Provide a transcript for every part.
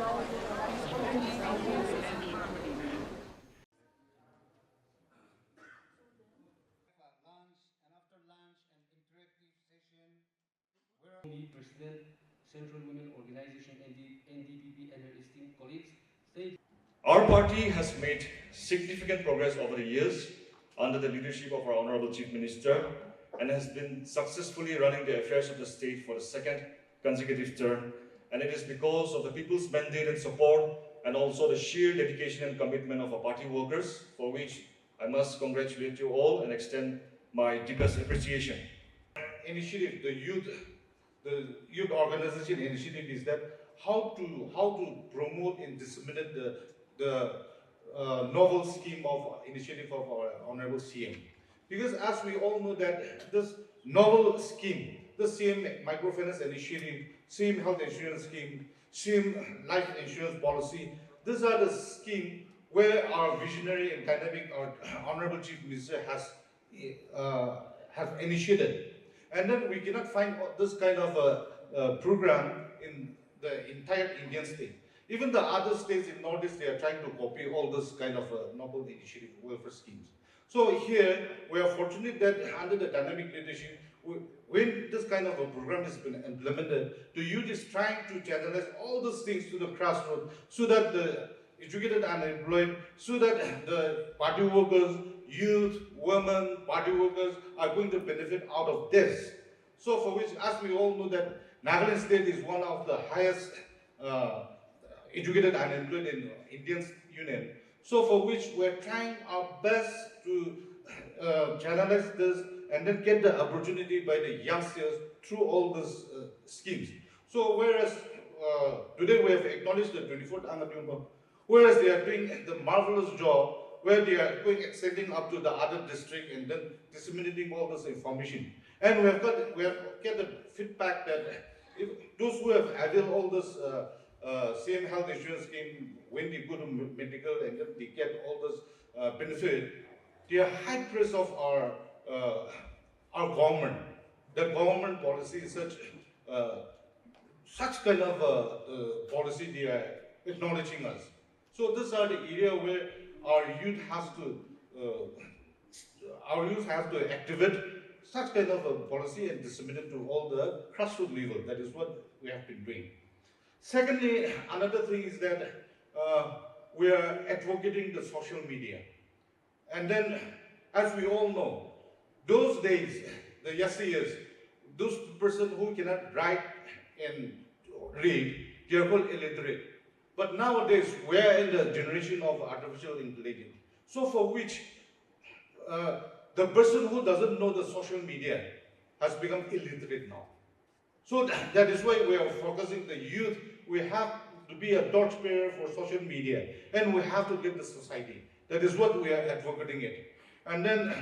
The President, Central Women Organization, and the NDPP and her esteemed colleagues, thank Our party has made significant progress over the years under the leadership of our Honorable Chief Minister and has been successfully running the affairs of the state for the second consecutive term. And it is because of the people's mandate and support and also the sheer dedication and commitment of our party workers, for which I must congratulate you all and extend my deepest appreciation. Initiative, the youth organization initiative is that how to promote and disseminate the novel scheme of initiative of our Honorable CM. Because as we all know that this novel scheme, the same microfinance initiative, same health insurance scheme, same life insurance policy, these are the scheme where our visionary and dynamic, our Honorable Chief Minister has initiated. And then we cannot find this kind of a program in the entire Indian state. Even the other states in Northeast, they are trying to copy all this kind of novel initiative welfare schemes. So here, we are fortunate that under the dynamic leadership, when this kind of a program has been implemented, the youth is trying to channelize all these things to the grassroots so that the educated and unemployed, so that the party workers, youth, women, party workers are going to benefit out of this. So for which, as we all know that Nagaland state is one of the highest educated and unemployed in Indian Union. So for which we're trying our best to channelize this and then get the opportunity by the youngsters through all these schemes. So whereas today we have acknowledged the 24th anniversary, whereas they are doing the marvelous job where they are going extending up to the other district and then disseminating all this information. And we have get the feedback that if those who have availed all this same health insurance scheme, when they go to medical and then they get all this benefit, they are high praise of our government. The government policy is such kind of policy they are acknowledging us. So these are the area where our youth has to activate such kind of a policy and disseminate to all the grassroots level. That is what we have been doing. Secondly, another thing is that we are advocating the social media. And then, as we all know, those days, the yesteryears, those person who cannot write and read, they are called illiterate. But nowadays, we are in the generation of artificial intelligence. So for which the person who doesn't know the social media has become illiterate now. So that is why we are focusing the youth. We have to be a torchbearer for social media, and we have to give the society. That is what we are advocating it. And then,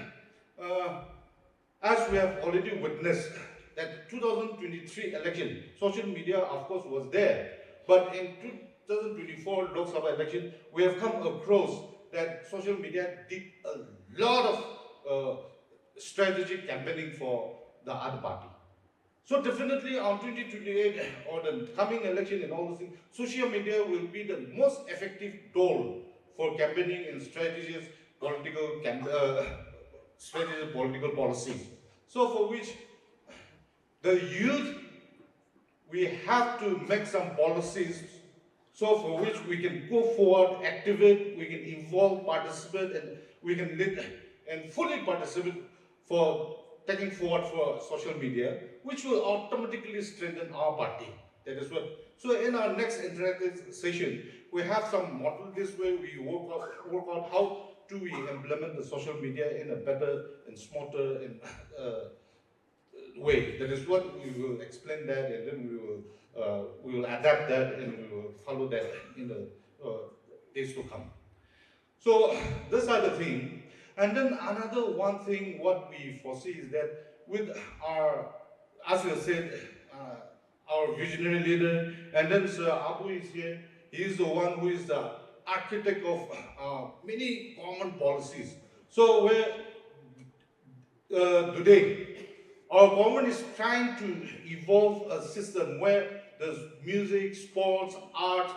as we have already witnessed, that 2023 election, social media of course was there, but in 2024 Lok Sabha election, we have come across that social media did a lot of strategic campaigning for the other party. So definitely on 2028 or the coming election and all those things, social media will be the most effective tool for campaigning and strategies, political policies. So for which the youth, we have to make some policies so for which we can go forward, activate, we can involve, participate, and we can lead and fully participate for taking forward for social media, which will automatically strengthen our party. That is what. So in our next interactive session, we have some model this way we work out how do we implement the social media in a better and smarter and way. That is what we will explain that, and then we will adapt that, and we will follow that in the days to come. So these are the things. And then another one thing what we foresee is that with our, as you said, our visionary leader, and then Sir Abu is here. He is the one who is the architect of many common policies. So where today our government is trying to evolve a system where there's music, sports, art,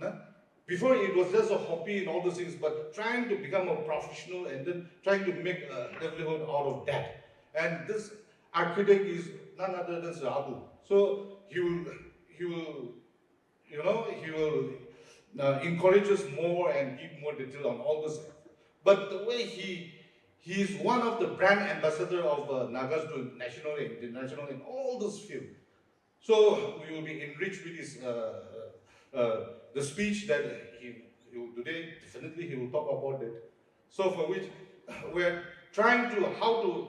No? Before it was just a hobby and all those things, but trying to become a professional and then trying to make a livelihood out of that. And this architect is none other than Abu. So he will encourage us more and give more detail on all this. But the way he is one of the brand ambassador of Nagas to national and international in all those fields. So we will be enriched with his the speech that he will today. Definitely he will talk about it. So for which we're trying to how to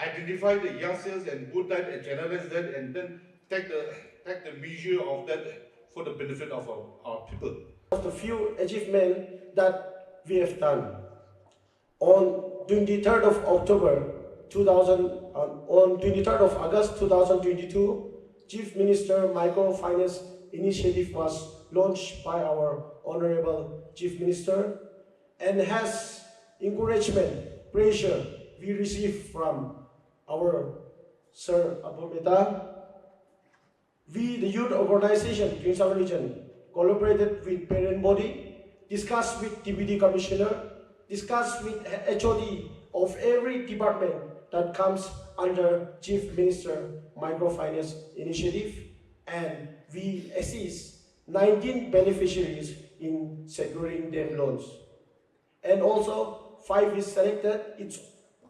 identify the youngsters and put that and generalize that and then take the measure of that for the benefit of our people. The few achievements that we have done. On 23rd of October 2000, on 23rd of August 2022, Chief Minister Microfinance Initiative was launched by our Honorable Chief Minister and has encouragement, pressure we received from our Sir Abu Metha. We, the youth organization, Dimapur Region, collaborated with parent body, discussed with deputy commissioner, discussed with HOD of every department that comes under Chief Minister Microfinance Initiative, and we assist 19 beneficiaries in securing their loans. And also 5 is selected, it's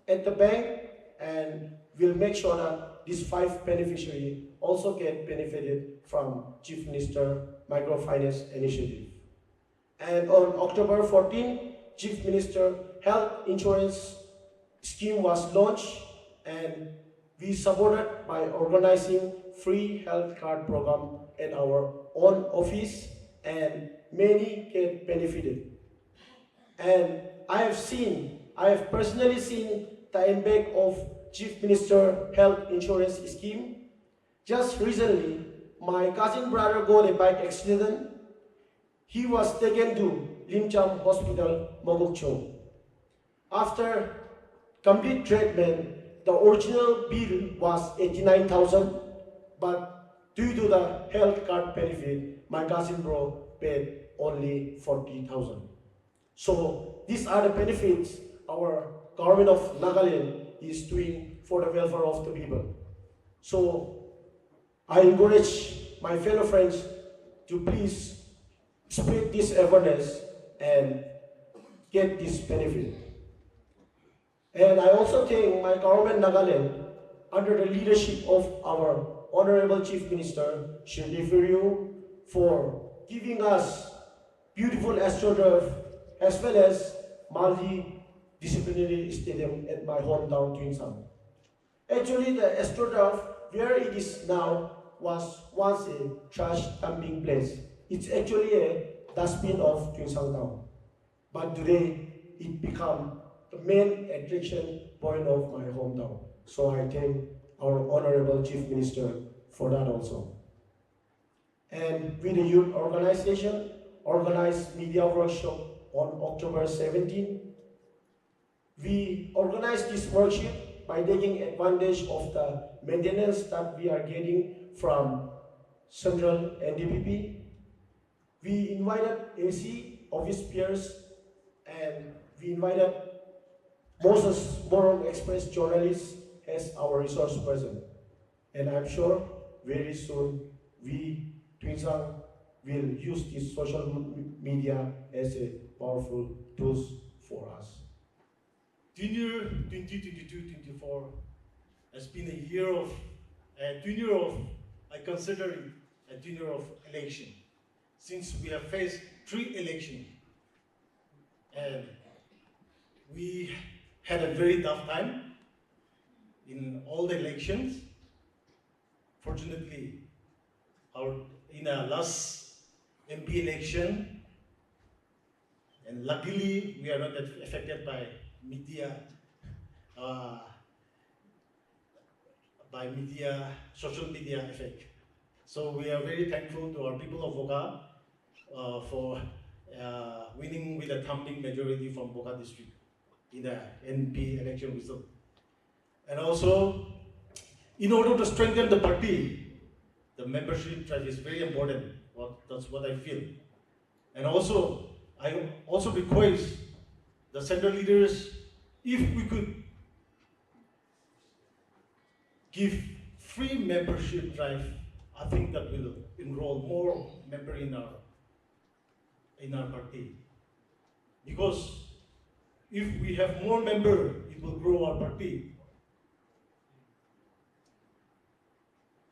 at the bank, and we'll make sure that these 5 beneficiaries also get benefited from Chief Minister Microfinance Initiative. And on October 14, Chief Minister Health Insurance Scheme was launched, and we supported by organizing free health card program at our own office, and many get benefited. And I have personally seen the impact of Chief Minister Health Insurance Scheme. Just recently, my cousin brother got a bike accident. He was taken to Limcham Hospital, Mogokchung. After complete treatment, the original bill was 89,000, but due to the health card benefit, my cousin bro paid only 40,000. So these are the benefits our government of Nagaland is doing for the welfare of the people. So I encourage my fellow friends to please spread this awareness and get this benefit. And I also thank my government Nagaland under the leadership of our Honorable Chief Minister Shri Firiu for giving us beautiful astroturf as well as multi-disciplinary stadium at my hometown Twinsang. Actually, the astroturf where it is now was once a trash dumping place. It's actually a dustbin of Twinsang town. But today, it became the main attraction point of my hometown. So I thank our Honorable Chief Minister for that also. And with the youth organization, organized media workshop on October 17. We organized this workshop by taking advantage of the maintenance that we are getting from Central NDPP. We invited AC, office peers, and we invited Moses Morong Express journalists as our resource person. And I'm sure very soon we, Twinsang, will use this social media as a powerful tool for us. The year 2022-24 has been a year of, I consider it a year of election, since we have faced 3 elections. And we had a very tough time in all the elections. Fortunately, in our last MP election, and luckily we are not affected by media, social media effect. So we are very thankful to our people of Boka for winning with a thumping majority from Boka district in the NP election result. And also, in order to strengthen the party, the membership drive is very important. That's what I feel. And also, I also request the central leaders, if we could give free membership drive, I think that will enroll more members in our party. Because if we have more members, it will grow our party.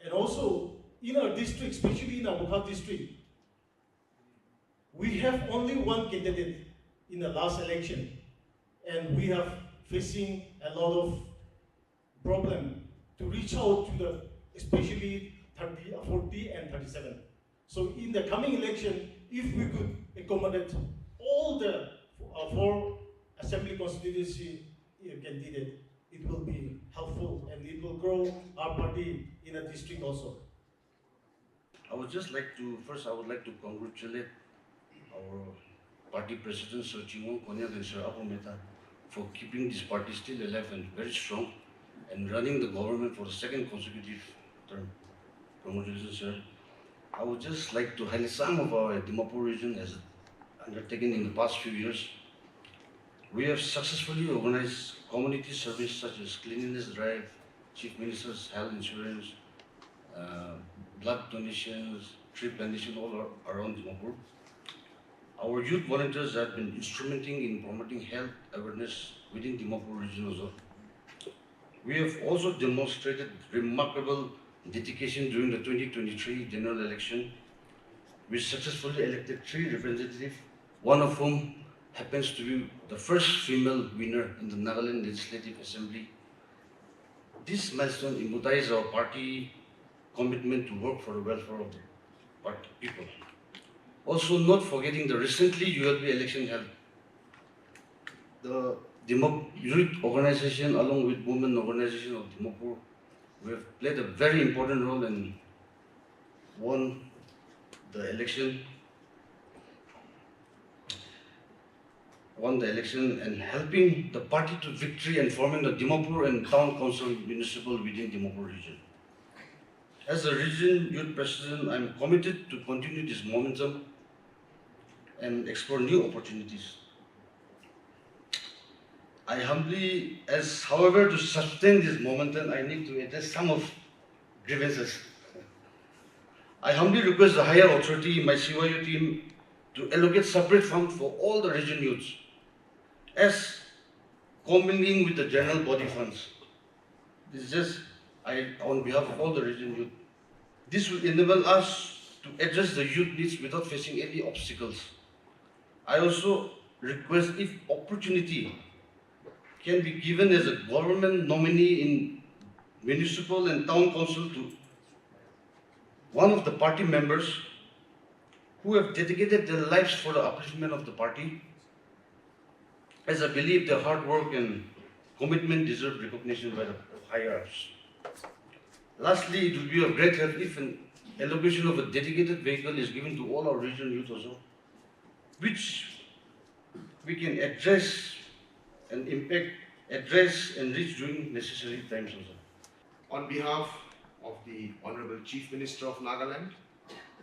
And also, in our district, especially in Abu Metha district, we have only one candidate in the last election, and we have facing a lot of problem to reach out to the, especially 30, 40 and 37. So in the coming election, if we could accommodate all the four assembly constituency candidates, it will be helpful and it will grow our party in a district also. I would just like to, first I would like to congratulate our party president, Sir Chingwang Konyak and Sir Abu Metha, for keeping this party still alive and very strong and running the government for the second consecutive term. Congratulations, sir. I would just like to highlight some of our Dimapur region as undertaken in the past few years. We have successfully organized community service such as cleanliness drive, Chief Minister's health insurance, blood donations, tree plantation all around Dimapur. Our youth volunteers have been instrumental in promoting health awareness within Dimapur region also. We have also demonstrated remarkable dedication during the 2023 general election. We successfully elected 3 representatives, one of whom happens to be the first female winner in the Nagaland Legislative Assembly. This milestone embodies our party commitment to work for the welfare of the party people. Also, not forgetting the recently ULB election held. The youth organization along with women organization of Dimapur, we have played a very important role and won the election and helping the party to victory and forming the Dimapur and Town Council municipal within Dimapur region. As a region youth president, I am committed to continue this momentum and explore new opportunities. I humbly, however, to sustain this momentum, I need to address some of grievances. I humbly request the higher authority, my CYU team, to allocate separate funds for all the region youths, as commingling with the general body funds. This is just on behalf of all the region youth. This will enable us to address the youth needs without facing any obstacles. I also request, if opportunity can be given as a government nominee in municipal and town council to one of the party members who have dedicated their lives for the upliftment of the party, as I believe their hard work and commitment deserve recognition by the higher ups. Lastly, it will be of great help if an allocation of a dedicated vehicle is given to all our regional youth also, which we can address and reach during necessary times also. On behalf of the Honorable Chief Minister of Nagaland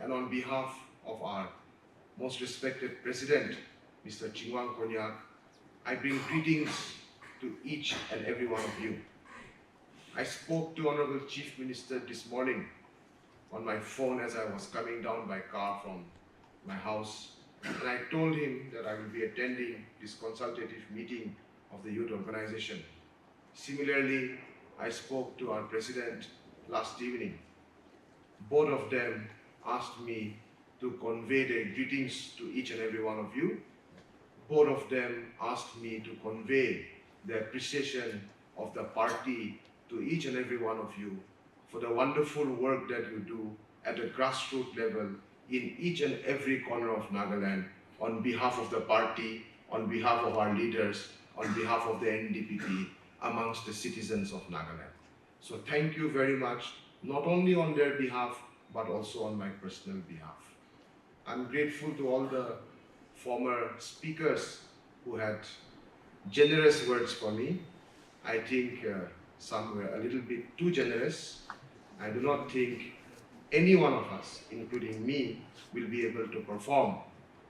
and on behalf of our most respected President, Mr. Chingwang Konyak, I bring greetings to each and every one of you. I spoke to Honorable Chief Minister this morning on my phone as I was coming down by car from my house, and I told him that I will be attending this consultative meeting of the youth organization. Similarly, I spoke to our president last evening. Both of them asked me to convey their greetings to each and every one of you. Both of them asked me to convey the appreciation of the party to each and every one of you for the wonderful work that you do at the grassroots level in each and every corner of Nagaland, on behalf of the party, on behalf of our leaders, on behalf of the NDPP, amongst the citizens of Nagaland. So thank you very much, not only on their behalf, but also on my personal behalf. I'm grateful to all the former speakers who had generous words for me. I think some were a little bit too generous. I do not think any one of us, including me, will be able to perform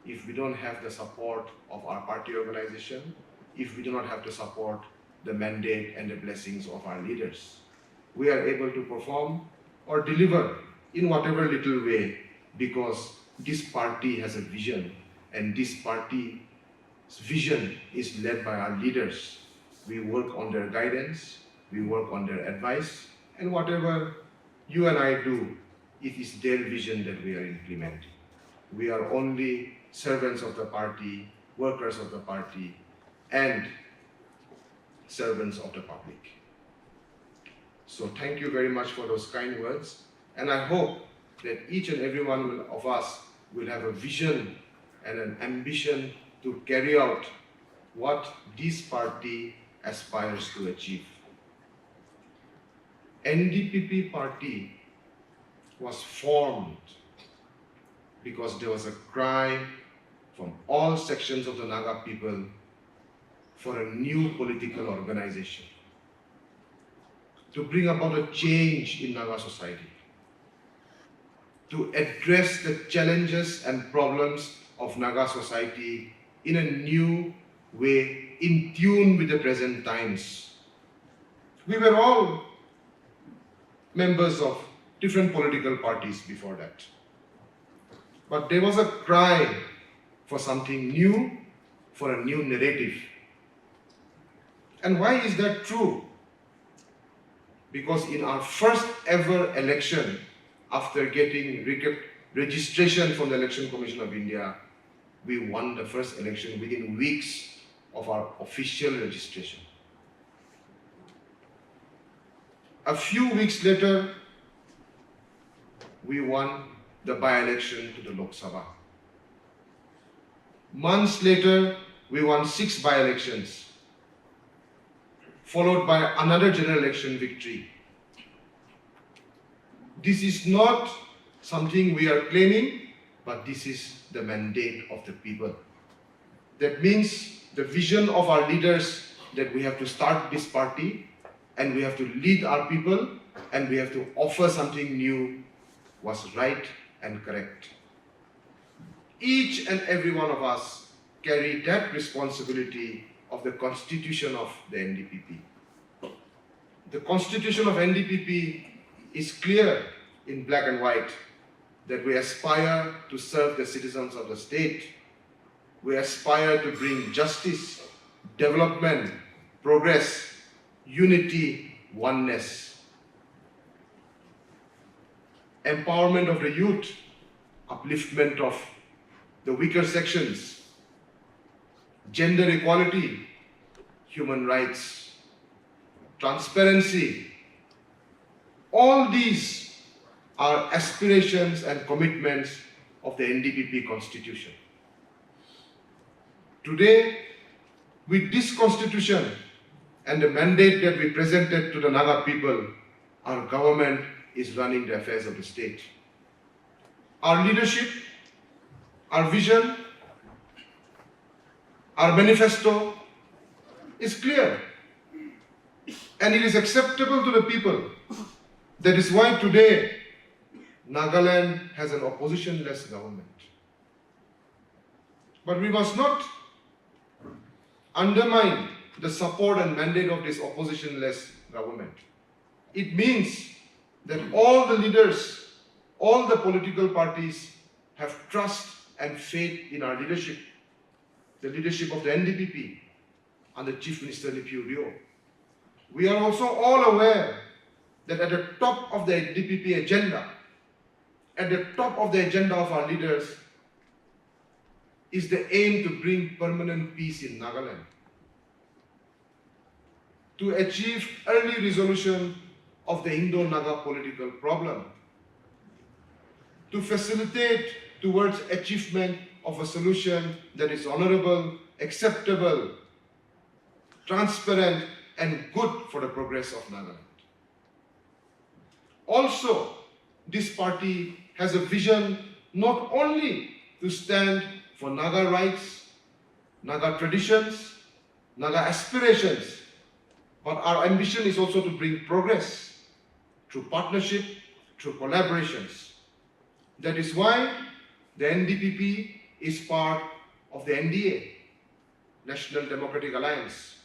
if we don't have the support of our party organization, if we do not have the support, the mandate and the blessings of our leaders. We are able to perform or deliver in whatever little way because this party has a vision, and this party's vision is led by our leaders. We work on their guidance, we work on their advice, and whatever you and I do, it is their vision that we are implementing. We are only servants of the party, workers of the party, and servants of the public. So thank you very much for those kind words, and I hope that each and every one of us will have a vision and an ambition to carry out what this party aspires to achieve. NDPP party was formed because there was a cry from all sections of the Naga people for a new political organization to bring about a change in Naga society, to address the challenges and problems of Naga society in a new way, in tune with the present times. We were all members of different political parties before that. But there was a cry for something new, for a new narrative. And why is that true? Because in our first ever election, after getting registration from the Election Commission of India, we won the first election within weeks of our official registration. A few weeks later, we won the by-election to the Lok Sabha. Months later, we won 6 by-elections, followed by another general election victory. This is not something we are claiming, but this is the mandate of the people. That means the vision of our leaders that we have to start this party and we have to lead our people and we have to offer something new was right and correct. Each and every one of us carry that responsibility of the constitution of the NDPP. The constitution of NDPP is clear in black and white that we aspire to serve the citizens of the state. We aspire to bring justice, development, progress, unity, oneness, empowerment of the youth, upliftment of the weaker sections, gender equality, human rights, transparency. All these are aspirations and commitments of the NDPP constitution. Today, with this constitution and the mandate that we presented to the Naga people, our government is running the affairs of the state. Our leadership, our vision, our manifesto is clear and it is acceptable to the people. That is why today Nagaland has an opposition-less government. But we must not undermine the support and mandate of this opposition-less government. It means that all the leaders, all the political parties have trust and faith in our leadership, the leadership of the NDPP and the Chief Minister Lipiu Rio. We are also all aware that at the top of the NDPP agenda, at the top of the agenda of our leaders is the aim to bring permanent peace in Nagaland, to achieve early resolution of the Indo-Naga political problem, to facilitate towards achievement of a solution that is honorable, acceptable, transparent, and good for the progress of Nagaland. Also, this party has a vision not only to stand for Naga rights, Naga traditions, Naga aspirations, but our ambition is also to bring progress through partnership, through collaborations. That is why the NDPP is part of the NDA, National Democratic Alliance,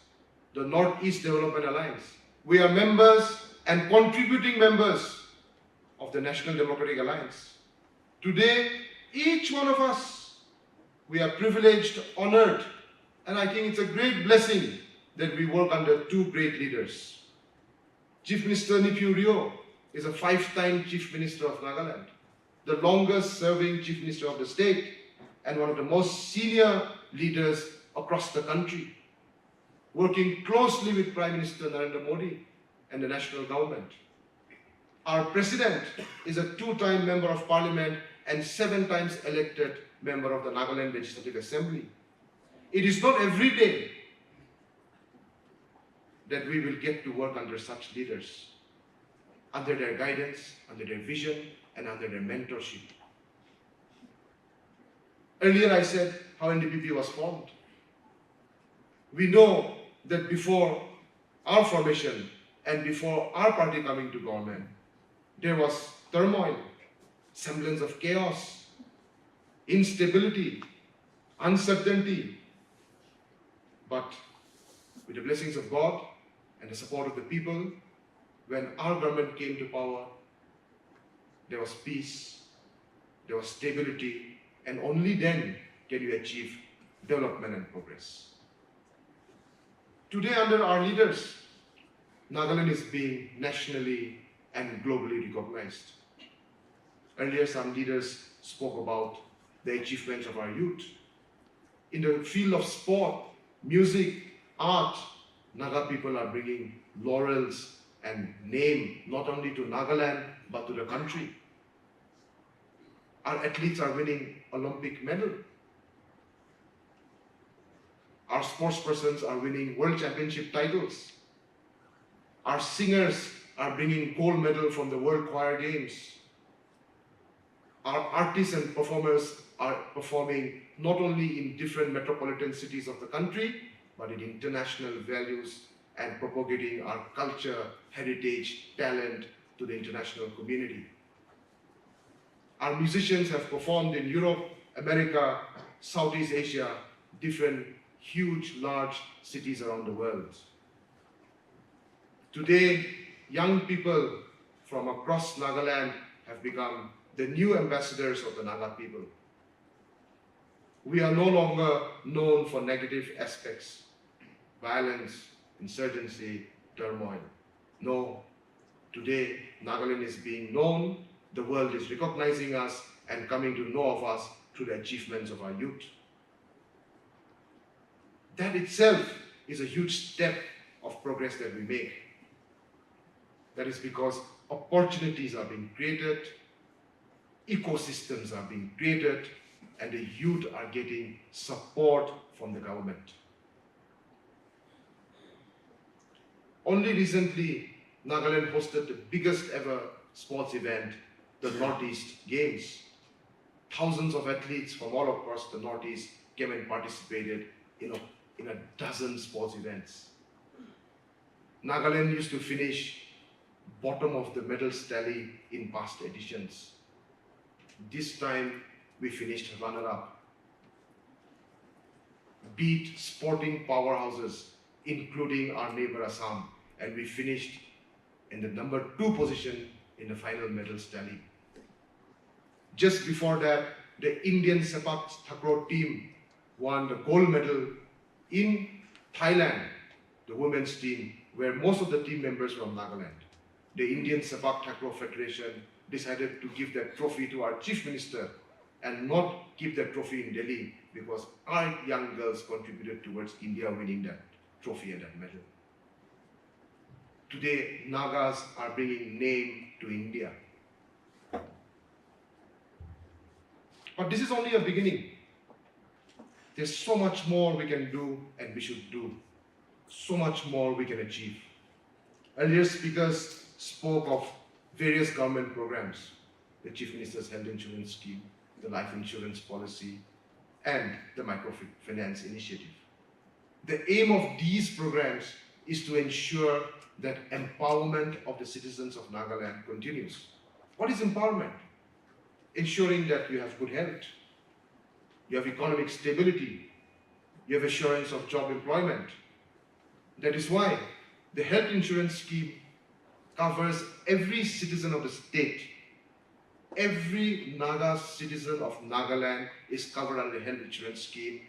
the Northeast Development Alliance. We are members and contributing members of the National Democratic Alliance. Today, each one of us, we are privileged, honored, and I think it's a great blessing that we work under two great leaders. Chief Minister Naypyidaw Rio is a 5-time Chief Minister of Nagaland, the longest serving Chief Minister of the state, and one of the most senior leaders across the country, working closely with Prime Minister Narendra Modi and the national government. Our President is a 2-time Member of Parliament and 7 times elected Member of the Nagaland Legislative Assembly. It is not every day that we will get to work under such leaders, under their guidance, under their vision, and under their mentorship. Earlier I said how NDPP was formed. We know that before our formation and before our party coming to government, there was turmoil, semblance of chaos, instability, uncertainty. But with the blessings of God and the support of the people, when our government came to power, there was peace, there was stability, and only then can you achieve development and progress. Today, under our leaders, Nagaland is being nationally and globally recognized. Earlier, some leaders spoke about the achievements of our youth. In the field of sport, music, art, Naga people are bringing laurels and name not only to Nagaland but to the country. Our athletes are winning Olympic medal. Our sportspersons are winning world championship titles. Our singers are bringing gold medal from the World Choir Games. Our artists and performers are performing not only in different metropolitan cities of the country, but in international values and propagating our culture, heritage, talent to the international community. Our musicians have performed in Europe, America, Southeast Asia, different huge, large cities around the world. Today, young people from across Nagaland have become the new ambassadors of the Naga people. We are no longer known for negative aspects, violence, insurgency, turmoil. No, today Nagaland is being known, the world is recognizing us and coming to know of us through the achievements of our youth. That itself is a huge step of progress that we make. That is because opportunities are being created, ecosystems are being created, and the youth are getting support from the government. Only recently, Nagaland hosted the biggest ever sports event, the Northeast Games. Thousands of athletes from all across the Northeast came and participated in a dozen sports events. Nagaland used to finish bottom of the medals tally in past editions. This time, we finished runner-up. Beat sporting powerhouses, including our neighbor Assam, and we finished in the number 2 position in the final medals tally. Just before that, the Indian Sepak Takraw team won the gold medal in Thailand, the women's team, where most of the team members were from Nagaland. The Indian Sepak Takraw Federation decided to give that trophy to our Chief Minister and not keep that trophy in Delhi because our young girls contributed towards India winning that trophy and that medal. Today, Nagas are bringing name to India. But this is only a beginning. There's so much more we can do and we should do. So much more we can achieve. Earlier speakers spoke of various government programs, the Chief Minister's Health Insurance Scheme, the Life Insurance Policy, and the Microfinance Initiative. The aim of these programs is to ensure that empowerment of the citizens of Nagaland continues. What is empowerment? Ensuring that you have good health, you have economic stability, you have assurance of job employment. That is why the health insurance scheme covers every citizen of the state. Every Naga citizen of Nagaland is covered under the health insurance scheme.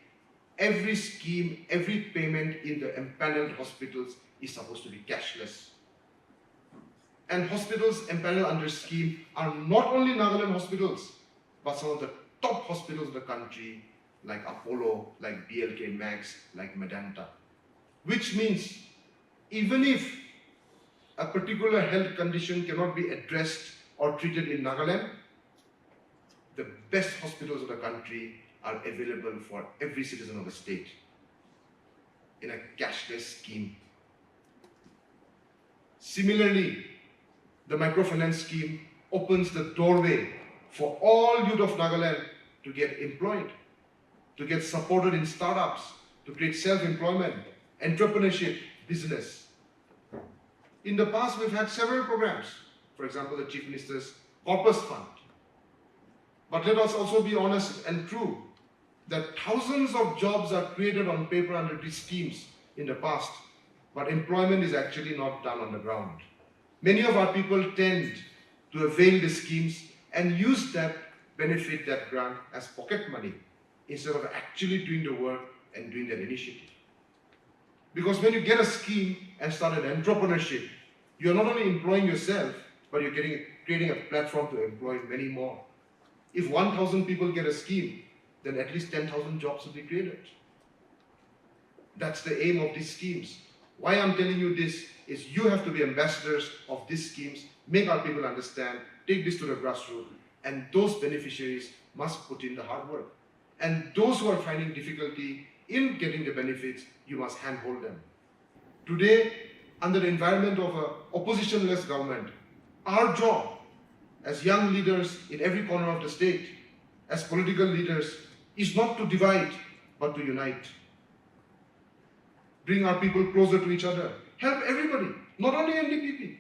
Every scheme, every payment in the empaneled hospitals is supposed to be cashless. And hospitals empaneled under scheme are not only Nagaland hospitals, but some of the top hospitals of the country, like Apollo, like BLK Max, like Medanta. Which means, even if a particular health condition cannot be addressed or treated in Nagaland, the best hospitals of the country are available for every citizen of the state in a cashless scheme. Similarly, the microfinance scheme opens the doorway for all youth of Nagaland to get employed, to get supported in startups, to create self-employment, entrepreneurship, business. In the past, we've had several programs. For example, the Chief Minister's Corpus Fund. But let us also be honest and true that thousands of jobs are created on paper under these schemes in the past, but employment is actually not done on the ground. Many of our people tend to avail the schemes and use that benefit, that grant, as pocket money instead of actually doing the work and doing that initiative. Because when you get a scheme and start an entrepreneurship, you're not only employing yourself, but you're creating a platform to employ many more. If 1,000 people get a scheme, then at least 10,000 jobs will be created. That's the aim of these schemes. Why I'm telling you this is you have to be ambassadors of these schemes, make our people understand, take this to the grassroots, and those beneficiaries must put in the hard work. And those who are finding difficulty in getting the benefits, you must handhold them. Today, under the environment of an opposition-less government, our job as young leaders in every corner of the state, as political leaders, is not to divide, but to unite. Bring our people closer to each other. Help everybody, not only NDPP.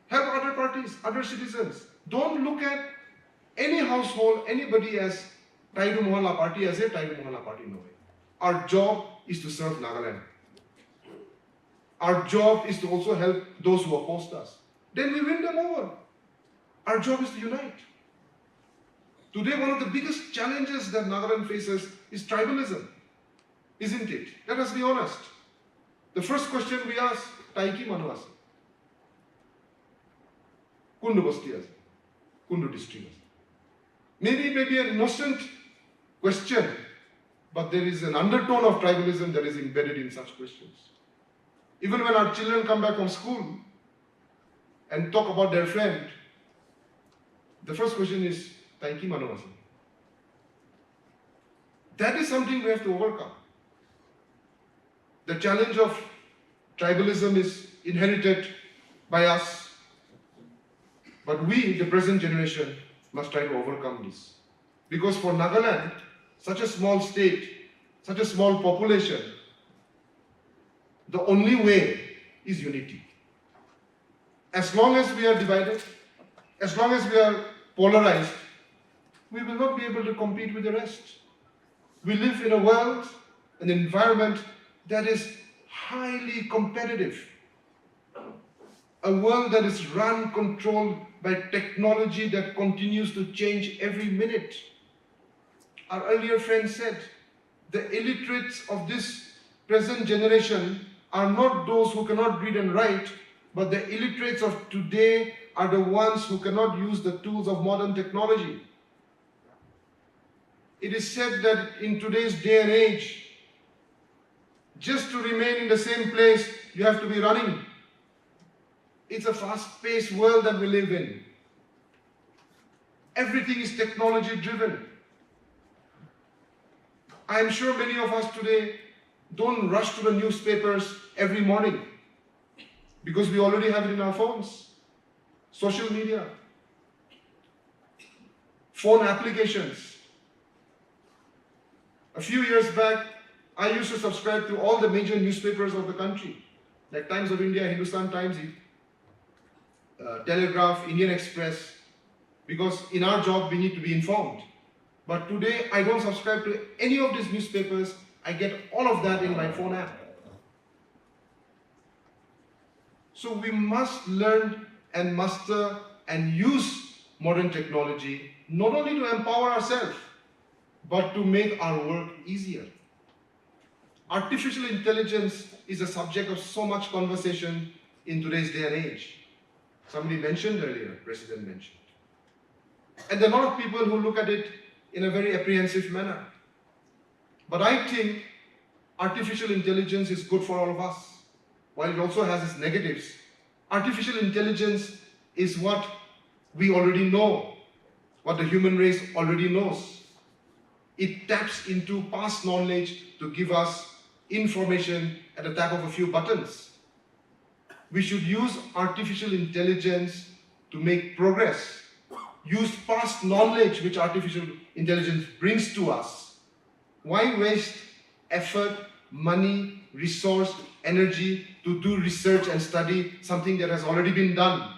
Help other parties, other citizens. Don't look at any household, anybody as Taidu Mohalla Party as a Taidu Mohalla Party, no way. Our job is to serve Nagaland. Our job is to also help those who oppose us. Then we win them over. Our job is to unite. Today, one of the biggest challenges that Nagaland faces is tribalism, isn't it? Let us be honest. The first question we ask, Taiki Manu ase? Kundu Basti ase? Kundu district ase? Maybe an innocent question, but there is an undertone of tribalism that is embedded in such questions. Even when our children come back from school and talk about their friend, the first question is, Taiki Manu ase? That is something we have to overcome. The challenge of tribalism is inherited by us, but we, the present generation, must try to overcome this. Because for Nagaland, such a small state, such a small population, the only way is unity. As long as we are divided, as long as we are polarized, we will not be able to compete with the rest. We live in a world, an environment that is highly competitive. A world that is run, controlled by technology that continues to change every minute. Our earlier friend said, the illiterates of this present generation are not those who cannot read and write, but the illiterates of today are the ones who cannot use the tools of modern technology. It is said that in today's day and age, just to remain in the same place, you have to be running. It's a fast-paced world that we live in. Everything is technology-driven. I am sure many of us today don't rush to the newspapers every morning because we already have it in our phones. Social media, phone applications. A few years back, I used to subscribe to all the major newspapers of the country, like Times of India, Hindustan Times, Telegraph, Indian Express, because in our job we need to be informed. But today, I don't subscribe to any of these newspapers. I get all of that in my phone app. So we must learn and master and use modern technology, not only to empower ourselves, but to make our work easier. Artificial intelligence is a subject of so much conversation in today's day and age. Somebody mentioned earlier, President mentioned. And there are a lot of people who look at it in a very apprehensive manner. But I think artificial intelligence is good for all of us. While it also has its negatives, artificial intelligence is what we already know, what the human race already knows. It taps into past knowledge to give us information at the tap of a few buttons. We should use artificial intelligence to make progress. Use past knowledge which artificial intelligence brings to us. Why waste effort, money, resource, energy to do research and study something that has already been done?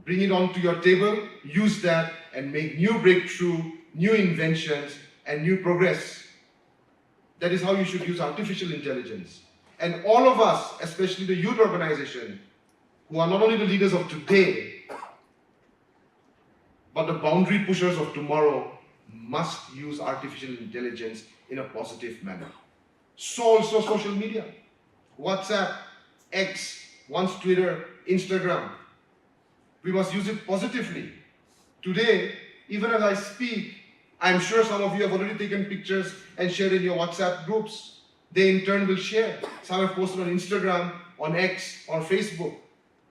Bring it onto your table, use that, and make new breakthrough, new inventions, and new progress. That is how you should use artificial intelligence. And all of us, especially the youth organization, who are not only the leaders of today, but the boundary pushers of tomorrow, must use artificial intelligence in a positive manner. So also social media, WhatsApp, X, once Twitter, Instagram. We must use it positively. Today, even as I speak, I'm sure some of you have already taken pictures and shared in your WhatsApp groups. They in turn will share. Some have posted on Instagram, on X, or Facebook,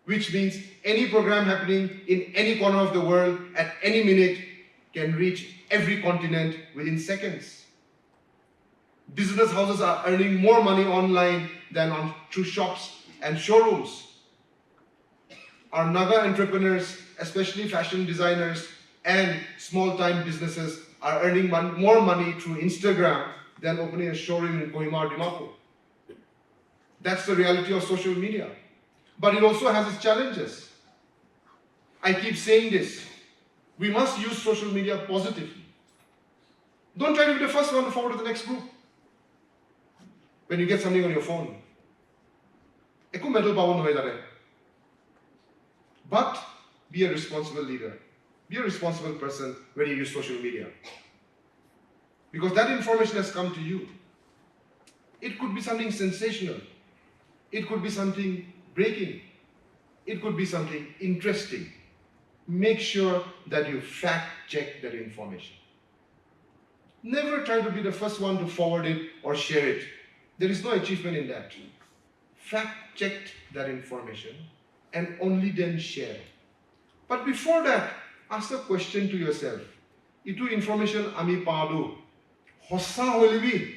which means any program happening in any corner of the world at any minute can reach every continent within seconds. Business houses are earning more money online than through shops and showrooms. Our Naga entrepreneurs, especially fashion designers and small-time businesses, are earning more money through Instagram than opening a showroom in Kohima or Dimapur. That's the reality of social media. But it also has its challenges. I keep saying this. We must use social media positively. Don't try to be the first one to forward to the next group. When you get something on your phone, eku medal pawan hoy jare. But be a responsible leader. Be a responsible person when you use social media. Because that information has come to you. It could be something sensational. It could be something breaking. It could be something interesting. Make sure that you fact check that information. Never try to be the first one to forward it or share it. There is no achievement in that. Fact check that information and only then share. But before that, ask a question to yourself. Itu information ami padu. Hossa hoilibi.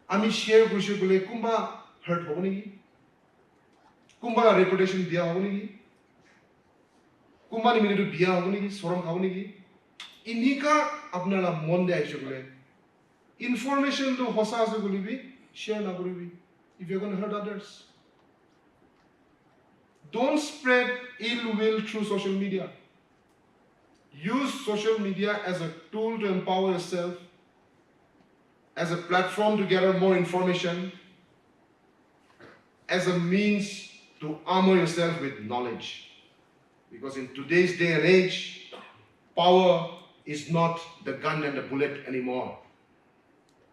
Ami share kurushe kule kumba hurt hobo niki? Kumba reputation diya hobo niki? Kumba ni minutu biya hobo niki? Soram hobo niki? Inika apnala monde aishe kule. Information to hossa ase kulibi, share na kulibi. If you're going to hurt others. Don't spread ill will through social media. Use social media as a tool to empower yourself, as a platform to gather more information, as a means to armor yourself with knowledge. Because in today's day and age, power is not the gun and the bullet anymore.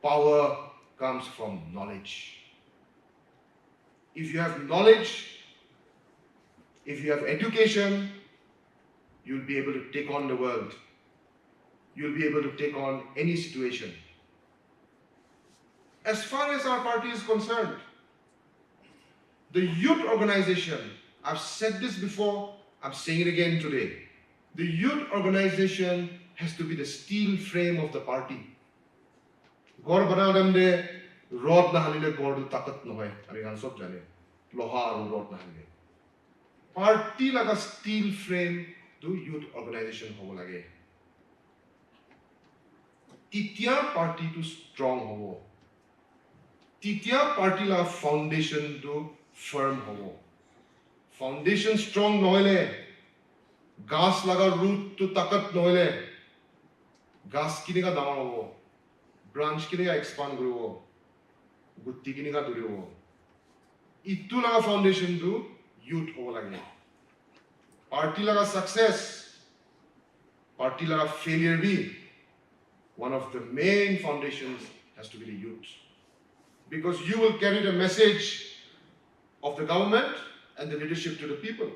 Power comes from knowledge. If you have knowledge, if you have education, you'll be able to take on the world. You'll be able to take on any situation. As far as our party is concerned, the youth organization, I've said this before, I'm saying it again today. The youth organization has to be the steel frame of the party. Gor banadam de rod na halile gor du takat no hoy. Ami gan sob jane. Loha aru rod na halile. Party laga steel frame do youth organization hobo lage. Titia party to strong hobo. Titia party la foundation to firm hobo. Foundation strong noile. Gas laga root to takat noile. gas kiniga damar hobo, branch kiniga expand koribo, gutti kiniga duribo. Itu laga foundation to youth hobo lage. Party laga success, party laga failure be, one of the main foundations has to be the youth. Because you will carry the message of the government and the leadership to the people.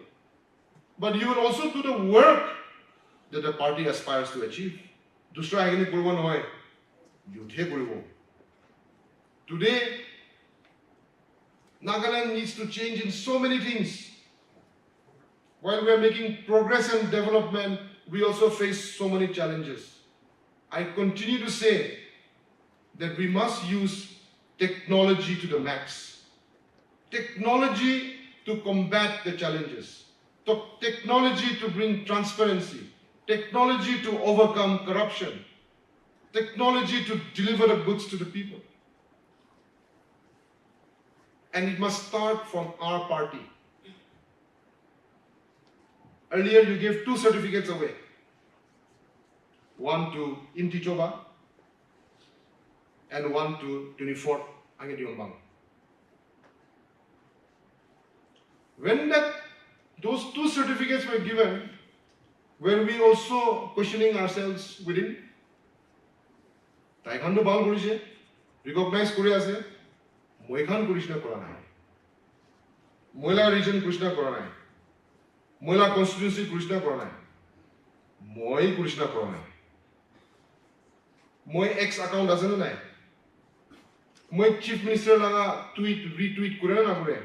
But you will also do the work that the party aspires to achieve. Dusra agini koribo nohoy, youth he koribo. Today, Nagaland needs to change in so many things. While we are making progress and development, we also face so many challenges. I continue to say that we must use technology to the max. Technology to combat the challenges. Technology to bring transparency. Technology to overcome corruption. Technology to deliver the goods to the people. And it must start from our party. Earlier you gave 2 certificates away. One to Inti Choba and one to 24 Angediyombang. When those 2 certificates were given, were we also questioning ourselves within? Taekwondo bal korise, recognize kori ase, moikhan Krishna kora nai. Moila region Krishna kora nai. Moila constituency Krishna kora nai. Moi Krishna kora nai. Moi X account ase na nai. Moi chief minister laga tweet retweet kore na kore.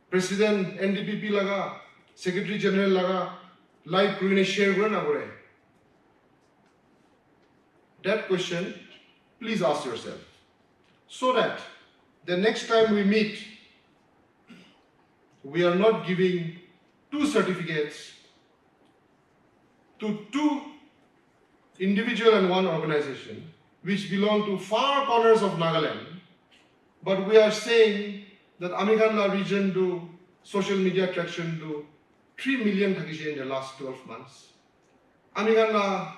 President NDPP laga, Secretary General laga, live kore share kore na kore. That question, please ask yourself, so that the next time we meet, we are not giving 2 certificates to 2 individual and 1 organization which belong to far corners of Nagaland, but we are saying that Nagaland region do social media traction do 3 million thakise in the last 12 months. Nagaland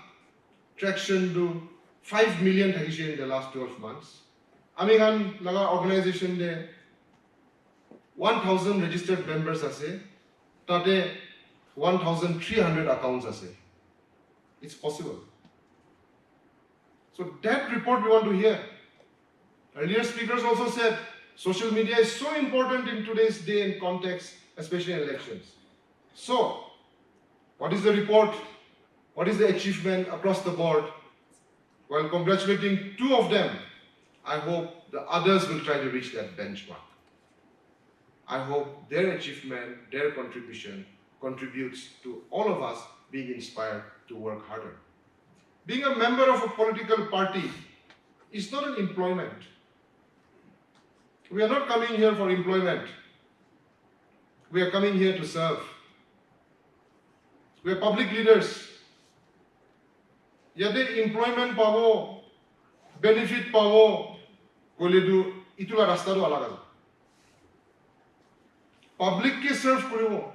traction do 5 million thakise in the last 12 months. Nagaland laga organization de 1,000 registered members ase, tate 1,300 accounts ase. It's possible. So that report we want to hear. Earlier speakers also said social media is so important in today's day and context, especially in elections. So, what is the report? What is the achievement across the board? While congratulating 2 of them, I hope the others will try to reach that benchmark. I hope their achievement, their contribution contributes to all of us being inspired to work harder. Being a member of a political party is not an employment. We are not coming here for employment. We are coming here to serve. We are public leaders. Yade employment pavo, benefit pavo, koledu itula rasta do alaga. Public ke serve koribo.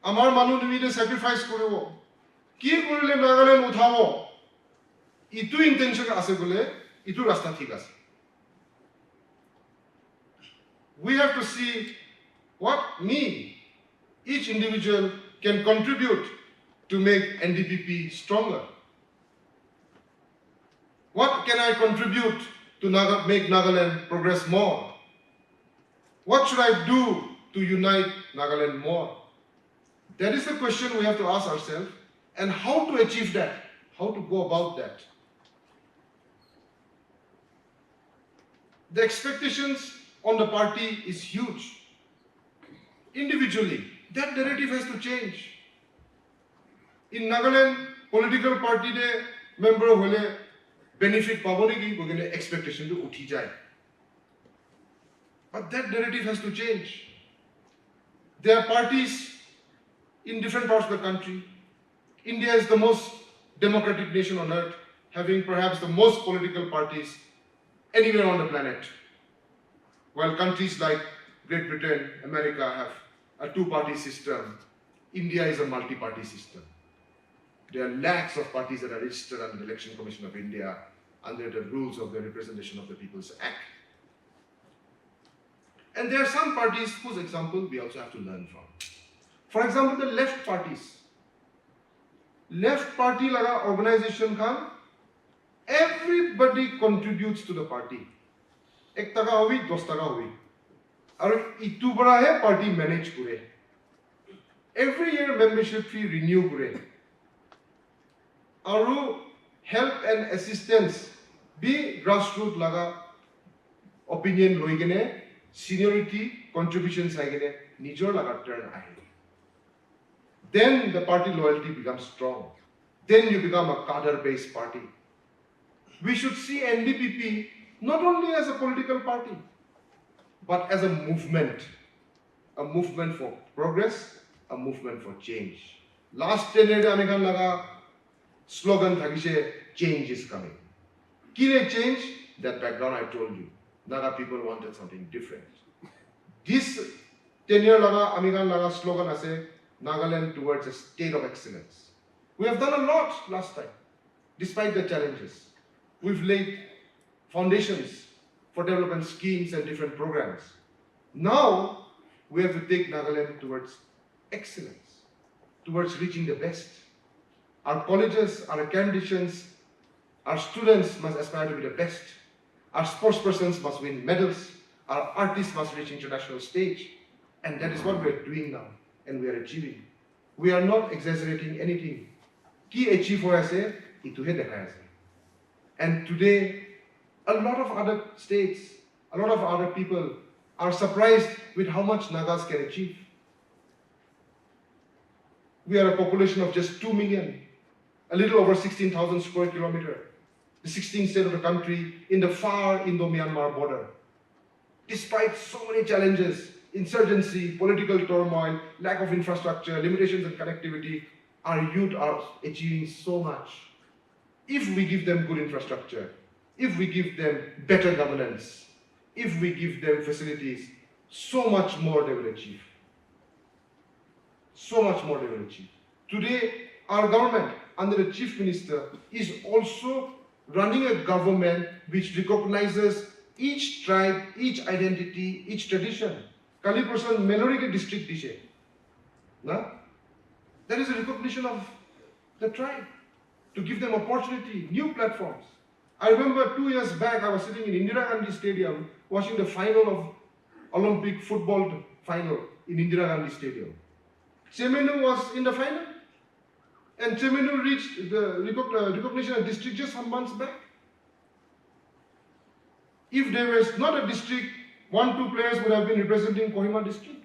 Amar manu nimide sacrifice koribo. Ki korile Nagaland uthabo. Itu intention ase gole, itu rasta thik ase. We have to see what each individual can contribute to make NDPP stronger. What can I contribute to make Nagaland progress more? What should I do to unite Nagaland more? That is the question we have to ask ourselves, and how to achieve that, how to go about that. The expectations on the party is huge. Individually, that narrative has to change. In Nagaland, political party de member hole benefit pabone ki kogene expectation to uthi jai. But that narrative has to change. There are parties in different parts of the country. India is the most democratic nation on earth, having perhaps the most political parties anywhere on the planet. While countries like Great Britain, America have a 2-party system, India is a multi-party system. There are lakhs of parties that are registered under the Election Commission of India under the rules of the Representation of the People's Act. And there are some parties whose example we also have to learn from. For example, the left parties. Left party laga organization khan, everybody contributes to the party. Ek taka hui, dos taka hui. Aru itu bara hai party manage kure. Every year membership fee renew kure. Aru help and assistance be grassroots laga opinion loi gene, seniority contributions hai gene, nijor laga turn ahe. Then the party loyalty becomes strong. Then you become a cadre-based party. We should see NDPP not only as a political party, but as a movement for progress, a movement for change. Last 10 years, Amikan laga slogan thakise, change is coming. Kile change? That background I told you. Naga people wanted something different. This 10 year laga Amikan laga slogan ase, Nagaland towards a state of excellence. We have done a lot last time, despite the challenges. We've laid foundations for development schemes and different programs. Now, we have to take Nagaland towards excellence, towards reaching the best. Our colleges, our academicians, our students must aspire to be the best. Our sportspersons must win medals. Our artists must reach international stage. And that is what we are doing now. And we are achieving. We are not exaggerating anything. Ki achieve hoya se, itu he dekhaya se. And today, a lot of other states, a lot of other people are surprised with how much Nagas can achieve. We are a population of just 2 million, a little over 16,000 square kilometers, the 16th state of the country in the far Indo-Myanmar border. Despite so many challenges, insurgency, political turmoil, lack of infrastructure, limitations in connectivity, our youth are achieving so much. If we give them good infrastructure, if we give them better governance, if we give them facilities, so much more they will achieve. So much more they will achieve. Today, our government, under the Chief Minister, is also running a government which recognizes each tribe, each identity, each tradition. Kali person Melori district dishe. Na? That is a recognition of the tribe to give them opportunity, new platforms. I remember 2 years back, I was sitting in Indira Gandhi Stadium watching the final of Olympic football final in Indira Gandhi Stadium. Chemenu was in the final, and Chemenu reached the recognition of district just some months back. If there was not a district, 1-2 players would have been representing Kohima district.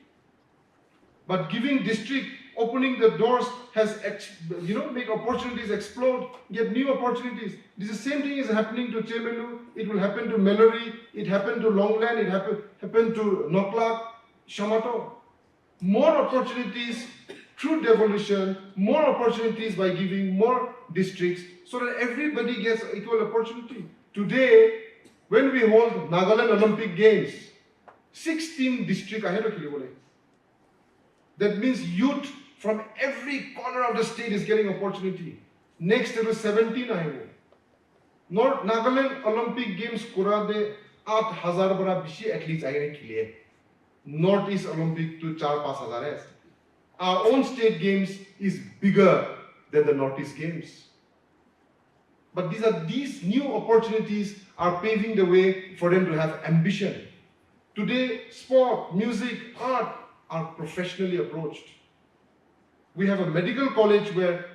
But giving district, opening the doors has, made opportunities explode, get new opportunities. This is the same thing is happening to Chemenu, it will happen to Melori, it happened to Longland, it happened to Noklak, Shamato. More opportunities through devolution, more opportunities by giving more districts so that everybody gets equal opportunity. Today, when we hold Nagaland Olympic Games, 16 districts ahead of Kilibole. That means youth from every corner of the state is getting opportunity. Next, there was 17 ahead. North Nagaland Olympic Games kurade 8,000 bara bishi athletes ahead khiliye. Northeast Olympic to 4-5,000 hai. Our own state games is bigger than the Northeast Games. But these new opportunities are paving the way for them to have ambition. Today, sport, music, art are professionally approached. We have a medical college where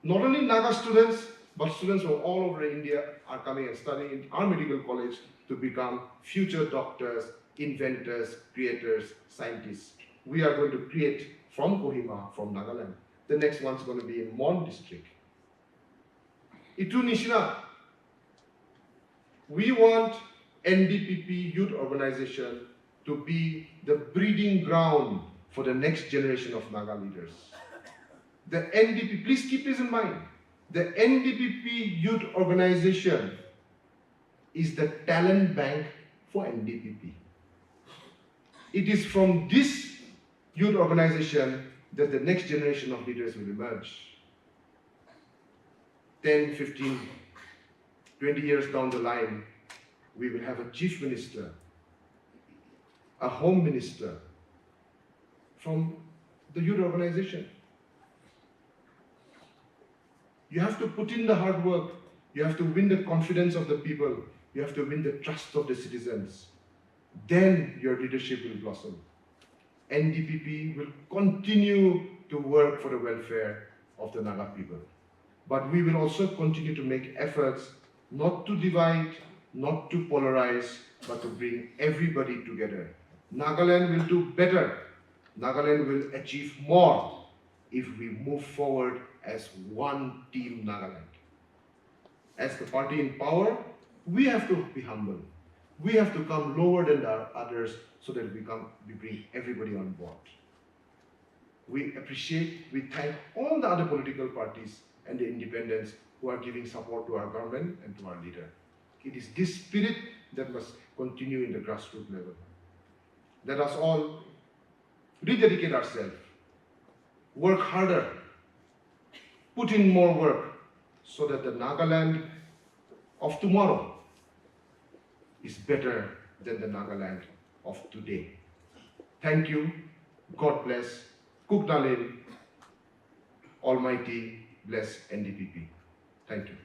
not only Naga students, but students from all over India are coming and studying in our medical college to become future doctors, inventors, creators, scientists. We are going to create from Kohima, from Nagaland. The next one's going to be in Mon district. Itu Nishina. We want NDPP youth organization to be the breeding ground for the next generation of Naga leaders. The NDPP, please keep this in mind. The NDPP youth organization is the talent bank for NDPP. It is from this youth organization that the next generation of leaders will emerge. 10, 15, 20 years down the line, we will have a chief minister, a home minister from the youth organization. You have to put in the hard work. You have to win the confidence of the people. You have to win the trust of the citizens. Then your leadership will blossom. NDPP will continue to work for the welfare of the Naga people. But we will also continue to make efforts not to divide, not to polarize, but to bring everybody together. Nagaland will do better. Nagaland will achieve more if we move forward as one team Nagaland. As the party in power, we have to be humble. We have to come lower than the others so that we bring everybody on board. We thank all the other political parties and the independents who are giving support to our government and to our leader. It is this spirit that must continue in the grassroots level. Let us all rededicate ourselves, work harder, put in more work so that the Nagaland of tomorrow is better than the Nagaland of today. Thank you. God bless. Kuk Nalin. Almighty bless NDPP. Thank you.